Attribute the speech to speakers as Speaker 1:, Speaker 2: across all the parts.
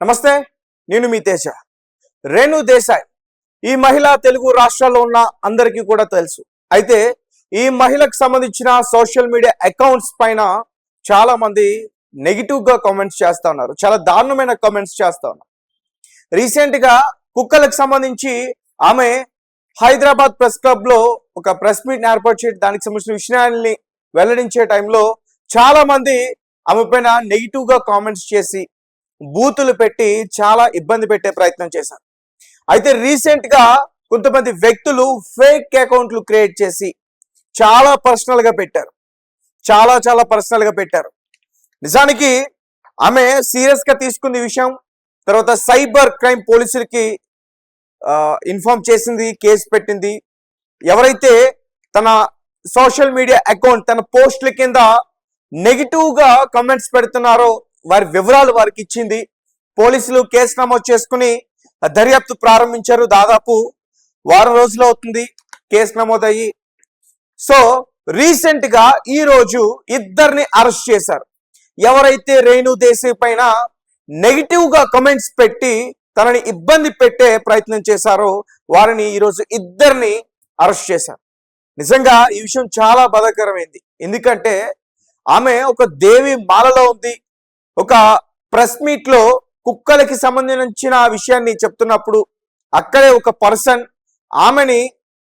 Speaker 1: నమస్తే, నేను మీ తేజ. రేణు దేశాయ్ ఈ మహిళ తెలుగు రాష్ట్రాల్లో ఉన్న అందరికీ కూడా తెలుసు. అయితే ఈ మహిళకు సంబంధించిన సోషల్ మీడియా అకౌంట్స్ పైన చాలా మంది నెగిటివ్ గా కామెంట్స్ చేస్తా ఉన్నారు. చాలా దారుణమైన కామెంట్స్ చేస్తా ఉన్నారు. రీసెంట్ గా కుక్కలకు సంబంధించి ఆమె హైదరాబాద్ ప్రెస్ క్లబ్ లో ఒక ప్రెస్ మీట్ ఏర్పాటు చేయడం, దానికి సంబంధించిన విషయాన్ని వెల్లడించే టైంలో చాలా మంది ఆమె పైన నెగిటివ్ గా కామెంట్స్ చేసి బూతులు పెట్టి చాలా ఇబ్బంది పెట్టే ప్రయత్నం చేశారు. అయితే రీసెంట్ గా కొంతమంది వ్యక్తులు ఫేక్ అకౌంట్లు క్రియేట్ చేసి చాలా పర్సనల్ గా పెట్టారు. నిజానికి ఆమె సీరియస్ గా తీసుకుంది విషయం. తర్వాత సైబర్ క్రైమ్ పోలీసులకి ఇన్ఫార్మ్ చేసింది, కేసు పెట్టింది. ఎవరైతే తన సోషల్ మీడియా అకౌంట్, తన పోస్టుల కింద నెగిటివ్ గా కామెంట్స్ పెడుతున్నారో వారి వివరాలు వారికి ఇచ్చింది. పోలీసులు కేసు నమోదు చేసుకుని దర్యాప్తు ప్రారంభించారు. దాదాపు వారం రోజులు అవుతుంది కేసు నమోదయ్యి. సో రీసెంట్ గా ఈ రోజు ఇద్దరిని అరెస్ట్ చేశారు. ఎవరైతే రేణు దేశాయ్ పైన నెగిటివ్ గా కమెంట్స్ పెట్టి తనని ఇబ్బంది పెట్టే ప్రయత్నం చేశారో వారిని ఈరోజు ఇద్దరిని అరెస్ట్ చేశారు. నిజంగా ఈ విషయం చాలా బాధాకరమైంది. ఎందుకంటే ఆమె ఒక దేవి మాలలో ఉంది. ఒక ప్రెస్ మీట్ లో కుక్కలకి సంబంధించిన విషయాన్ని చెప్తున్నప్పుడు అక్కడే ఒక పర్సన్ ఆమెని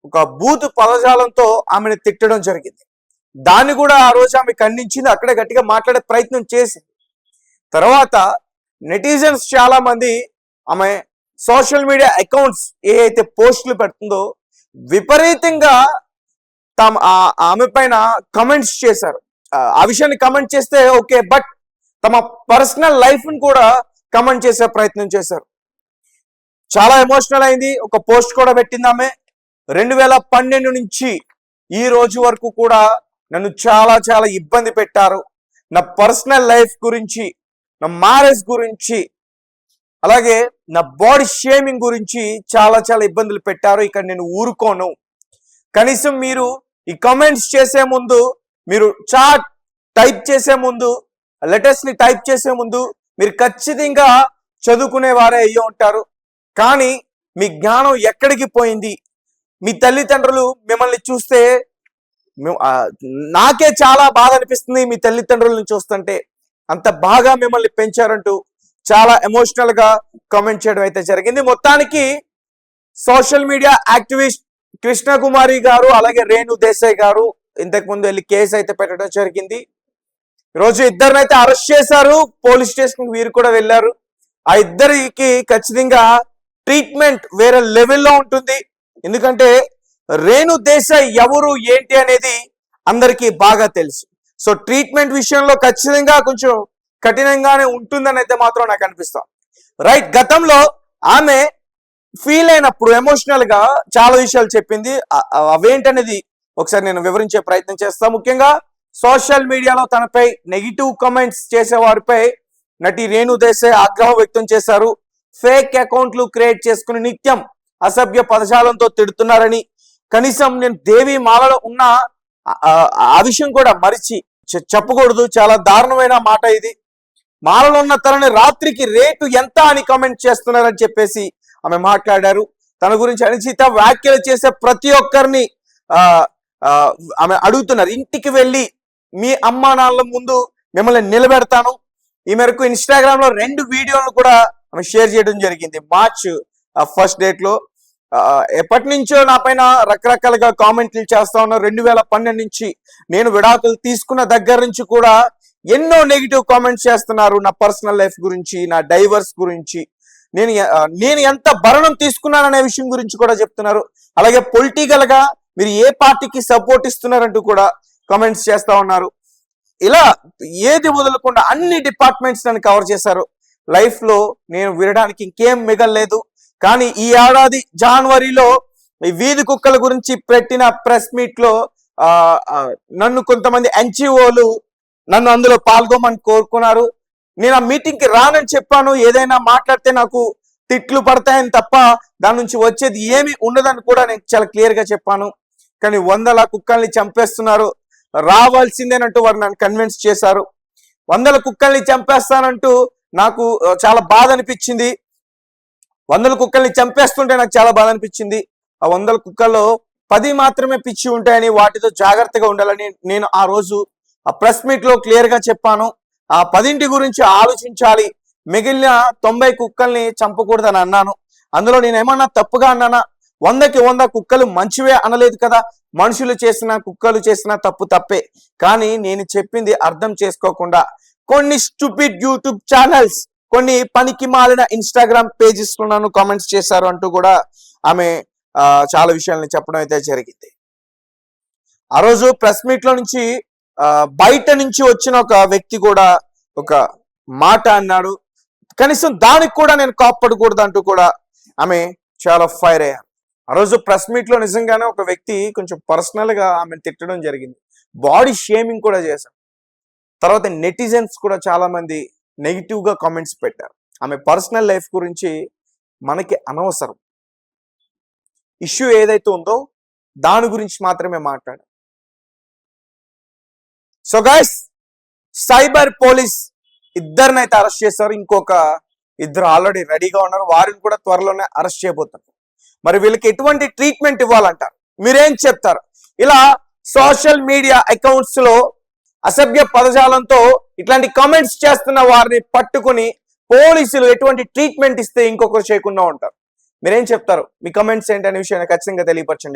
Speaker 1: ఒక బూత్ పదజాలంతో ఆమెను తిట్టడం జరిగింది. దాన్ని కూడా ఆ రోజు ఆమె ఖండించింది, అక్కడే గట్టిగా మాట్లాడే ప్రయత్నం చేసింది. తర్వాత నెటిజన్స్ చాలా మంది ఆమె సోషల్ మీడియా అకౌంట్స్ ఏవైతే పోస్టులు పెడుతుందో విపరీతంగా ఆమె పైన కమెంట్స్ చేశారు. ఆ విషయాన్ని కమెంట్ చేస్తే ఓకే, బట్ తమ పర్సనల్ లైఫ్ ని కూడా కమెంట్ చేసే ప్రయత్నం చేశారు. చాలా ఎమోషనల్ అయింది. ఒక పోస్ట్ కూడా పెట్టింది ఆమె. 2012 నుంచి ఈ రోజు వరకు కూడా నన్ను చాలా ఇబ్బంది పెట్టారు. నా పర్సనల్ లైఫ్ గురించి, నా మ్యారేజ్ గురించి, అలాగే నా బాడీ షేమింగ్ గురించి చాలా ఇబ్బందులు పెట్టారు. ఇక్కడ నేను ఊరుకోను. కనీసం మీరు ఈ కామెంట్స్ చేసే ముందు, మీరు చాట్ టైప్ చేసే ముందు, లెటర్స్ ని టైప్ చేసే ముందు మీరు ఖచ్చితంగా చదువుకునే వారే అయ్యి ఉంటారు. కానీ మీ జ్ఞానం ఎక్కడికి పోయింది? మీ తల్లిదండ్రులు మిమ్మల్ని చూస్తే నాకే చాలా బాధ అనిపిస్తుంది. మీ తల్లిదండ్రులను చూస్తుంటే అంత బాగా మిమ్మల్ని పెంచారంటూ చాలా ఎమోషనల్ గా కామెంట్ చేయడం అయితే జరిగింది. మొత్తానికి సోషల్ మీడియా యాక్టివిస్ట్ కృష్ణకుమారి గారు అలాగే రేణు దేశాయ్ గారు ఇంతకు ముందు వెళ్ళి కేసు అయితే పెట్టడం జరిగింది. ఈరోజు ఇద్దరినైతే అరెస్ట్ చేశారు. పోలీస్ స్టేషన్ వీరు కూడా వెళ్ళారు. ఆ ఇద్దరికి ఖచ్చితంగా ట్రీట్మెంట్ వేరే లెవెల్లో ఉంటుంది. ఎందుకంటే రేణు దేశాయ్ ఎవరు ఏంటి అనేది అందరికీ బాగా తెలుసు. సో ట్రీట్మెంట్ విషయంలో ఖచ్చితంగా కొంచెం కఠినంగానే ఉంటుందని అయితే మాత్రం నాకు అనిపిస్తుంది. రైట్, గతంలో ఆమె ఫీల్ అయినప్పుడు ఎమోషనల్ గా చాలా విషయాలు చెప్పింది. అవేంటనేది ఒకసారి నేను వివరించే ప్రయత్నం చేస్తాను. ముఖ్యంగా సోషల్ మీడియాలో తనపై నెగిటివ్ కామెంట్స్ చేసే వారిపై నటి రేణు దేశాయ్ ఆగ్రహం వ్యక్తం చేశారు. ఫేక్ అకౌంట్లు క్రియేట్ చేసుకుని నిత్యం అసభ్య పదజాలంతో తిడుతున్నారని, కనీసం నేను దేవి మాలలో ఉన్న ఆ విషయం కూడా మరిచి చెప్పకూడదు. చాలా దారుణమైన మాట ఇది. మాలలో ఉన్న తనని రాత్రికి రేటు ఎంత అని కామెంట్ చేస్తున్నారని చెప్పేసి ఆమె మాట్లాడారు. తన గురించి అనుచిత వ్యాఖ్యలు చేసే ప్రతి ఒక్కరిని ఆమె అడుగుతున్నారు, ఇంటికి వెళ్ళి మీ అమ్మా నాన్నల ముందు మిమ్మల్ని నిలబెడతాను. ఈ మేరకు ఇన్స్టాగ్రామ్ లో 2 వీడియోలను కూడా ఆమె షేర్ చేయడం జరిగింది. మార్చ్ 1st డేట్ లో ఎప్పటి నుంచో నా పైన రకరకాలుగా కామెంట్లు చేస్తా ఉన్నారు. 2012 నుంచి నేను విడాకులు తీసుకున్న దగ్గర నుంచి కూడా ఎన్నో నెగిటివ్ కామెంట్స్ చేస్తున్నారు. నా పర్సనల్ లైఫ్ గురించి, నా డైవర్స్ గురించి, నేను ఎంత భరణం తీసుకున్నాననే విషయం గురించి కూడా చెప్తున్నారు. అలాగే పొలిటికల్ గా మీరు ఏ పార్టీకి సపోర్ట్ ఇస్తున్నారంటూ కూడా కామెంట్స్ చేస్తా ఉన్నారు. ఇలా ఏది వదలకుండా అన్ని డిపార్ట్మెంట్స్ నన్ను కవర్ చేశారు. లైఫ్ లో నేను వినడానికి ఇంకేం మిగలలేదు. కానీ ఈ ఏడాది జనవరిలో ఈ వీధి కుక్కల గురించి పెట్టిన ప్రెస్ మీట్ లో నన్ను కొంతమంది ఎన్జిఓలు నన్ను అందులో పాల్గొమని కోరుకున్నారు. నేను ఆ మీటింగ్ కి రానని చెప్పాను. ఏదైనా మాట్లాడితే నాకు తిట్లు పడతాయని తప్ప దాని నుంచి వచ్చేది ఏమి ఉండదని కూడా నేను చాలా క్లియర్ గా చెప్పాను. కానీ 100 కుక్కల్ని చంపేస్తున్నారు, రావాల్సిందేనంటూ వారు నన్ను కన్విన్స్ చేశారు. 100 కుక్కల్ని చంపేస్తానంటూ నాకు చాలా బాధ అనిపించింది. 100 కుక్కల్ని చంపేస్తుంటే నాకు చాలా బాధ అనిపించింది. ఆ 100 కుక్కల్లో 10 మాత్రమే పిచ్చి ఉంటాయని, వాటితో జాగ్రత్తగా ఉండాలని నేను ఆ రోజు ఆ ప్రెస్ మీట్ లో క్లియర్ గా చెప్పాను. ఆ 10 గురించి ఆలోచించాలి, మిగిలిన 90 కుక్కల్ని చంపకూడదని అన్నాను. అందులో నేను ఏమన్నా తప్పుగా అన్నానా? 100కి 100 కుక్కలు మంచివే అనలేదు కదా. మనుషులు చేసిన కుక్కలు చేసిన తప్పు తప్పే. కానీ నేను చెప్పింది అర్థం చేసుకోకుండా కొన్ని స్టూపిడ్ యూట్యూబ్ ఛానల్స్, కొన్ని పనికి మాలిన ఇన్స్టాగ్రామ్ పేజెస్ లో నన్ను కామెంట్స్ చేశారు అంటూ కూడా ఆమె చాలా విషయాలను చెప్పడం అయితే జరిగింది. ఆ రోజు ప్రెస్ మీట్ లో నుంచి బయట నుంచి వచ్చిన ఒక వ్యక్తి కూడా ఒక మాట అన్నాడు. కనీసం దానికి కూడా నేను కాపాడకూడదు అంటూ కూడా ఆమె చాలా ఫైర్ అయ్యారు. ఆ రోజు ప్రెస్ మీట్ లో నిజంగానే ఒక వ్యక్తి కొంచెం పర్సనల్ గా ఆమెను తిట్టడం జరిగింది. బాడీ షేమింగ్ కూడా చేశారు. తర్వాత నెటిజన్స్ కూడా చాలా మంది నెగిటివ్ గా కామెంట్స్ పెట్టారు. ఆమె పర్సనల్ లైఫ్ గురించి మనకి అనవసరం. ఇష్యూ ఏదైతే ఉందో దాని గురించి మాత్రమే మాట్లాడారు. సో గైస్, సైబర్ పోలీస్ ఇద్దరినైతే అరెస్ట్ చేశారు. ఇంకొక ఇద్దరు ఆల్రెడీ రెడీగా ఉన్నారు. వారిని కూడా త్వరలోనే అరెస్ట్ చేయబోతున్నారు. మరి వీళ్ళకి ఎటువంటి ట్రీట్మెంట్ ఇవ్వాలంటారు? మీరేం చెప్తారు? ఇలా సోషల్ మీడియా అకౌంట్స్ లో అసభ్య పదజాలంతో ఇట్లాంటి కామెంట్స్ చేస్తున్న వారిని పట్టుకుని పోలీసులు ఎటువంటి ట్రీట్మెంట్ ఇస్తే ఇంకొకరు చేయకుండా ఉంటారు? మీరేం చెప్తారు? మీ కామెంట్స్ ఏంటనే విషయాన్ని ఖచ్చితంగా తెలియపరచండి.